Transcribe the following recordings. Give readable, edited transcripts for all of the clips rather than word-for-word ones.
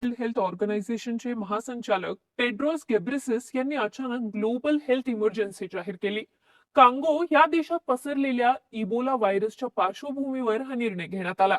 World health ऑर्गनायझेशनचे महासंचालक Tedros Ghebreyesus यांनी अचानक ग्लोबल हेल्थ इमर्जन्सी जाहीर केली. कांगो या देशात पसरलेल्या इबोला व्हायरसच्या पार्श्वभूमीवर हा निर्णय घेण्यात आला.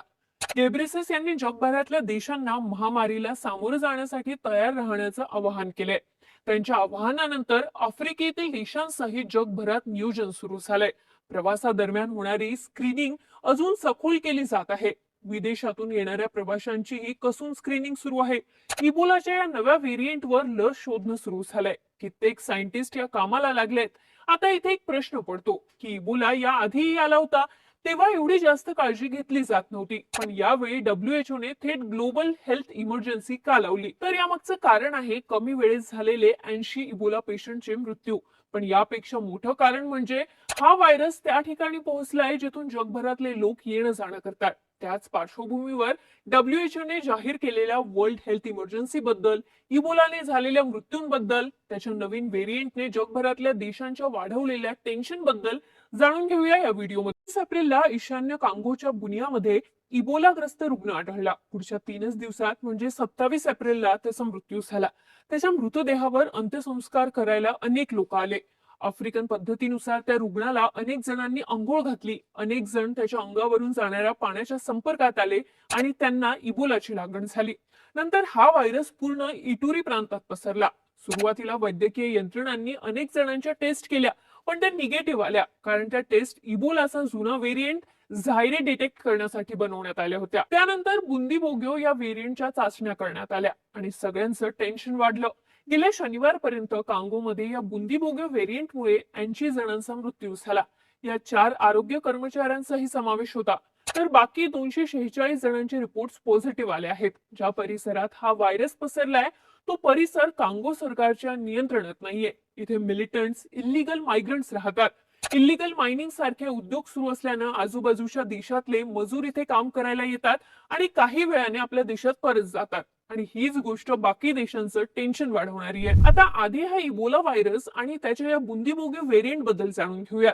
गेब्रेसिस यांनी जगभरातल्या देशांना महामारीला सामोरं जाण्यासाठी तयार राहण्याचं आवाहन केलंय. त्यांच्या आवाहनानंतर आफ्रिकेतील देशांसहित जगभरात नियोजन सुरू झालंय. प्रवासादरम्यान होणारी स्क्रीनिंग अजून सखोल केली जात आहे. विदेशातून येणाऱ्या प्रवाशांचीही कसून स्क्रीनिंग सुरू आहे. इबोलाच्या या नव्या व्हेरियंटवर लस शोधणं सुरू झालंय. कित्येक सायंटिस्ट या कामाला लागलेत. आता इथे एक प्रश्न पडतो की इबोला या आधीही आला होता, तेव्हा एवढी जास्त काळजी घेतली जात नव्हती, पण यावेळी WHO ने थेट ग्लोबल हेल्थ इमर्जन्सी का लावली? तर यामागचं कारण आहे कमी वेळेत झालेले 80 इबोला पेशंटचे मृत्यू. पण यापेक्षा मोठं कारण म्हणजे हा व्हायरस त्या ठिकाणी पोहोचलाय जिथून जगभरातले लोक येणं जाणं करतात. त्याच पार्श्वभूमीवर WHO ने जाहीर केलेल्या वर्ल्ड हेल्थ इमर्जन्सी बद्दल, इबोलाने झालेल्या मृत्यूंबद्दल, त्याच्या नवीन व्हेरियंटने जगभरातल्या देशांच्या वाढवलेल्या टेन्शन बद्दल जाणून घेऊया या व्हिडिओमध्ये. 30 एप्रिलला ईशान्य कांगोच्या बुनियामध्ये इबोलाग्रस्त रुग्ण आढळला. पुढच्या 3च दिवसात म्हणजे 27 एप्रिलला त्याचा मृत्यू झाला. त्याच्या मृतदेहावर अंत्यसंस्कार करायला अनेक लोक आले. आफ्रिकन पद्धतीनुसार त्या रुग्णाला अनेक जणांनी अंघोळ घातली. अनेक जण त्याच्या अंगावरून जाणाऱ्या पाण्याच्या संपर्कात आले आणि त्यांना इबोलाची लागण झाली. नंतर हा व्हायरस पूर्ण इटुरी प्रांतात पसरला. सुरुवातीला वैद्यकीय यंत्रणांनी अनेक जणांच्या टेस्ट केल्या, पण त्या निगेटिव्ह आल्या, कारण त्या टेस्ट इबोलाचा जुना व्हेरियंट झायरे डिटेक्ट करण्यासाठी बनवण्यात आल्या होत्या. त्यानंतर बुंदीबोग्यो या व्हेरियंटच्या चाचण्या करण्यात आल्या आणि सगळ्यांचं टेन्शन वाढलं. गेल्या शनिवारपर्यंत कांगोमध्ये या बुंदीबोग्यो व्हेरियंटमुळे 80 जणांचा मृत्यू झाला. या 4 आरोग्य कर्मचाऱ्यांचाही समावेश होता. तर बाकी 246 जणांचे रिपोर्ट पॉझिटिव्ह आले आहेत. ज्या परिसरात हा व्हायरस पसरलाय तो परिसर कांगो सरकारच्या नियंत्रणात नाहीये. इथे मिलिटंट्स, इल्लीगल मायग्रंट्स राहतात. इल्लीगल मायनिंग सारखे उद्योग सुरू असल्यानं आजूबाजूच्या देशातले मजूर इथे काम करायला येतात आणि काही वेळाने आपल्या देशात परत जातात. आणि हीच गोष्ट बाकी देशांचं टेन्शन वाढवणारी आहे. आता आधी हा इबोला व्हायरस आणि त्याच्या या बुंदीबोग्यो व्हेरियंट बद्दल जाणून घेऊया.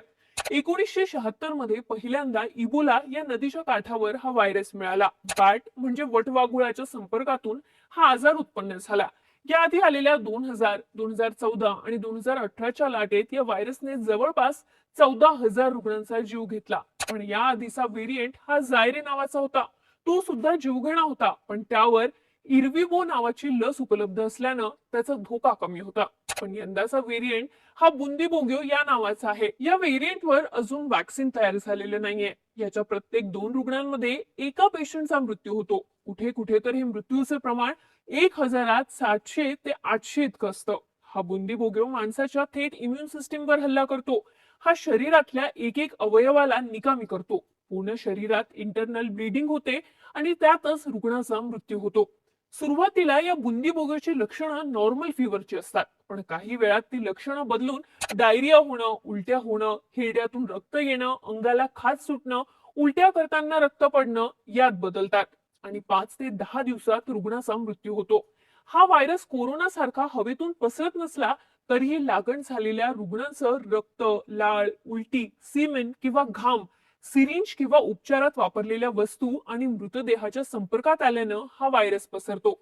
1976 मध्ये पहिल्यांदा इबोला या नदीच्या काठावर हा व्हायरस मिळाला. बॅट म्हणजे वटवाघुळाच्या संपर्कातून हा आजार उत्पन्न झाला. याआधी आलेल्या 2000, 2014 आणि 2018च्या लाटेत या व्हायरसने जवळपास 14,000 रुग्णांचा जीव घेतला. पण या आधीचा व्हेरियंट हा झायरे नावाचा होता. तो सुद्धा जीवघेणा होता, पण त्यावर इरविबो नावाची लस उपलब्ध असल्यानं त्याचा धोका कमी होता. पण यंदाचा व्हेरियंट हा बुंदीबोग्यो या नावाचा आहे. या व्हेरियंटवर अजून वॅक्सिन तयार झालेलं नाहीये. याच्या प्रत्येक 2 रुग्णांमध्ये एका पेशंटचा मृत्यू होतो. कुठे कुठे तर हे मृत्यूचे प्रमाण 1,700 ते 800 इतकं असतं. हा बुंदीबोग्यो माणसाच्या थेट इम्युन सिस्टीमवर हल्ला करतो. हा शरीरातल्या एक अवयवाला निकामी करतो. पूर्ण शरीरात इंटरनल ब्लिडिंग होते आणि त्यातच रुग्णाचा मृत्यू होतो. सुरुवातीला या बुंदीबोग्योची लक्षणं नॉर्मल फीवरची असतात, पण काही वेळात ती लक्षणं बदलून डायरिया होणं, उलट्या होणं, हिरड्यातून रक्त येणं, अंगाला खाज सुटणं, उलट्या करताना रक्त पडणं यात बदलतात आणि 5 ते 10 दिवसात रुग्णाचा मृत्यू होतो. हा व्हायरस कोरोना सारखा हवेतून पसरत नसला तरीही लागण झालेल्या रुग्णांचं रक्त, लाळ, उलटी, सिमेन किंवा घाम, सिरिंज किंवा उपचारात वापरलेल्या वस्तू आणि मृतदेहाच्या संपर्कात आल्यानं हा व्हायरस पसरतो.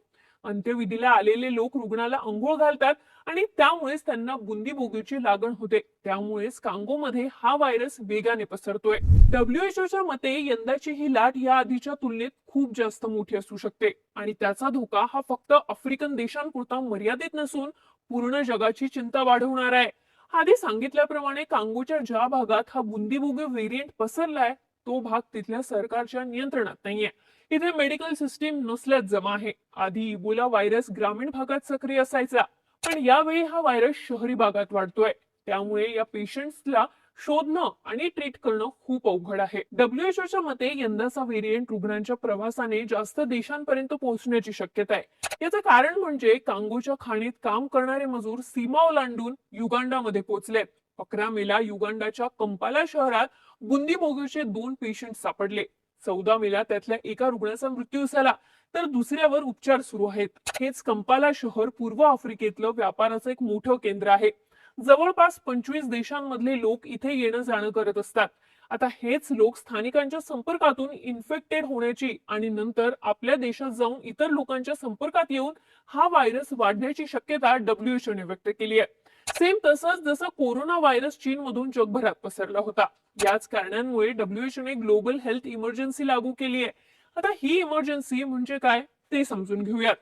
अंत्यविधीला आलेले लोक रुग्णाला अंघोळ घालतात आणि त्यामुळेच त्यांना बुंदीबोग्योची लागण होते. त्यामुळेच कांगोमध्ये हा व्हायरस वेगाने पसरतोय. WHO मते यंदाची ही लाट या आधीच्या तुलनेत खूप जास्त मोठी असू शकते आणि त्याचा धोका हा फक्त आफ्रिकन देशांपुरता मर्यादित नसून पूर्ण जगाची चिंता वाढवणार आहे. आधी सांगितल्याप्रमाणे कांगोच्या ज्या भागात हा बुंदीबोग्यो व्हेरियंट पसरलाय तो भाग तिथल्या सरकारच्या नियंत्रणात नाहीये. इथे मेडिकल सिस्टीम नसल्यात जमा आहे. आधी इबोला व्हायरस ग्रामीण भागात सक्रिय असायचा, पण यावेळी हा व्हायरस शहरी भागात वाढतोय. त्यामुळे या पेशंट्सला शोधणं आणि ट्रीट करणं खूप अवघड आहे. WHO मते यंदाचा व्हेरियंट रुग्णांच्या प्रवासाने जास्त देशांपर्यंत पोहोचण्याची शक्यता आहे. याचं कारण म्हणजे कांगोच्या खाणीत काम करणारे मजूर सीमा ओलांडून युगांडामध्ये पोहोचलेत. 11 मेला युगांडाच्या कंपाला शहरात बुंदीबोग्योचे 2 पेशंट सापडले. 14 मेला त्यातल्या एका रुग्णाचा मृत्यू झाला, तर दुसऱ्यावर उपचार सुरू आहेत. हेच कंपाला शहर पूर्व आफ्रिकेतलं व्यापाराचं एक मोठं केंद्र आहे. जवळपास 25 देशांमधले लोक इथे येणं जाणं करत असतात आता हेच लोक स्थानिकांच्या संपर्कातून इन्फेक्टेड होण्याची आणि नंतर आपल्या देशात जाऊन इतर लोकांच्या संपर्कात येऊन हा व्हायरस वाढण्याची शक्यता WHO ने व्यक्त केली आहे. सेम तसंच जसं कोरोना व्हायरस चीनमधून जगभरात पसरला होता. याच कारणांमुळे WHO ने ग्लोबल हेल्थ इमर्जन्सी लागू केली आहे. आता ही इमर्जन्सी म्हणजे काय ते समजून घेऊयात.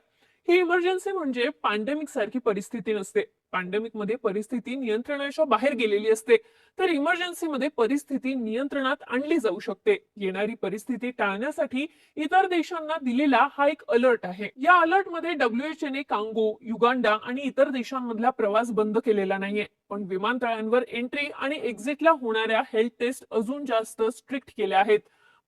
ही इमर्जन्सी म्हणजे पॅन्डेमिक सारखी परिस्थिती नसते. पॅन्डेमिक मध्ये परिस्थिती नियंत्रणाच्या बाहेर गेलेली असते, तर इमर्जन्सी मध्ये परिस्थिती नियंत्रणात आणली जाऊ शकते. येणारी परिस्थिती टाळण्यासाठी इतर देशांना दिलेला हा एक अलर्ट आहे. या अलर्ट मध्ये WHO ने कांगो, युगांडा आणि इतर देशांमधला प्रवास बंद केलेला नाहीये, पण विमानतळांवर एंट्री आणि एक्झिटला होणाऱ्या हेल्थ टेस्ट अजून जास्त स्ट्रिक्ट केल्या आहेत.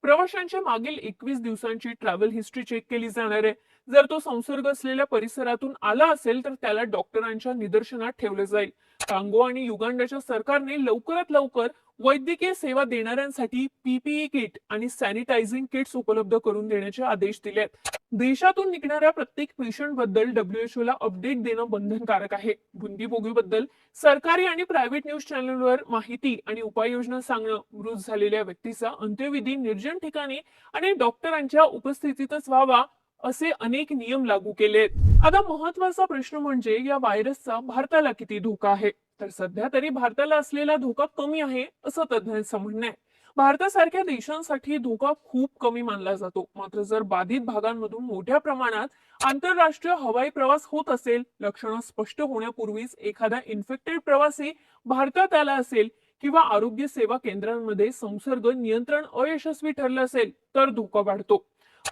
प्रवाशांच्या मागील 21 दिवसांची ट्रॅव्हल हिस्ट्री चेक केली जाणार आहे. जर तो संसर्ग असलेल्या परिसरातून आला असेल तर त्याला डॉक्टरांच्या निदर्शनात ठेवले जाईल. कांगो आणि युगांडाच्या सरकारने लवकरात लवकर वैद्यकीय सेवा देणाऱ्यांसाठी PPE किट आणि सॅनिटायझिंग किट्स उपलब्ध करून देण्याचे आदेश दिलेत. देशातून निघणाऱ्या प्रत्येक पेशंट बद्दल WHO ला अपडेट देणं बंधनकारक आहे. बुंदीबोगीबद्दल सरकारी आणि प्रायव्हेट न्यूज चॅनलवर माहिती आणि उपाययोजना सांगणं, मृत झालेल्या व्यक्तीचा अंत्यविधी निर्जन ठिकाणी आणि डॉक्टरांच्या उपस्थितीतच व्हावा असे अनेक नियम लागू केलेत. आता महत्वाचा प्रश्न म्हणजे या व्हायरसचा भारताला किती धोका आहे. तर सध्या तरी भारताला असलेला धोका कमी आहे असं तज्ञांचं म्हणणं आहे. भारतासारख्या देशांसाठी धोका खूप कमी मानला जातो. मात्र जर बाधित भागांमधून मोठ्या प्रमाणात आंतरराष्ट्रीय हवाई प्रवास होत असेल, लक्षणं स्पष्ट होण्यापूर्वीच एखादा इन्फेक्टेड प्रवासी भारतात आला असेल किंवा आरोग्य सेवा केंद्रांमध्ये संसर्ग नियंत्रण अयशस्वी ठरलं असेल तर धोका वाढतो.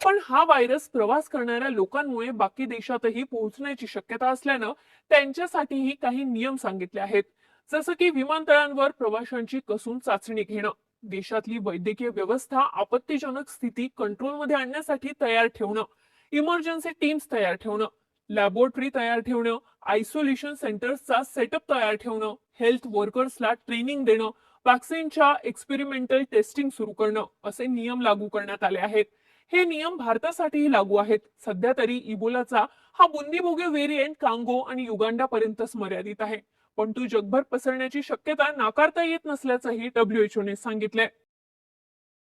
पण हा व्हायरस प्रवास करणाऱ्या लोकांमुळे बाकी देशातही पोहोचण्याची शक्यता असल्यानं त्यांच्यासाठीही काही नियम सांगितले आहेत. जसं की विमानतळांवर प्रवाशांची कसून चाचणी घेणं, देशातली वैद्यकीय व्यवस्था आपत्तीजनक स्थिती कंट्रोलमध्ये आणण्यासाठी तयार ठेवणं, इमर्जन्सी टीम्स तयार ठेवणं, लॅबोरेटरी तयार ठेवणं, आयसोलेशन सेंटर्सचा सेटअप तयार ठेवणं, हेल्थ वर्कर्सला ट्रेनिंग देणं, वॅक्सिनच्या एक्सपेरिमेंटल टेस्टिंग सुरू करणं असे नियम लागू करण्यात आले आहेत. हे नियम भारतासाठीही लागू आहेत. सध्या तरी इबोलाचा हा बुंदीबोगी व्हेरियंट कांगो आणि युगांडा पर्यंतच मर्यादित आहे, पण तो जगभर पसरण्याची शक्यता नाकारता येत नसल्याचंही WHO ने सांगितलंय.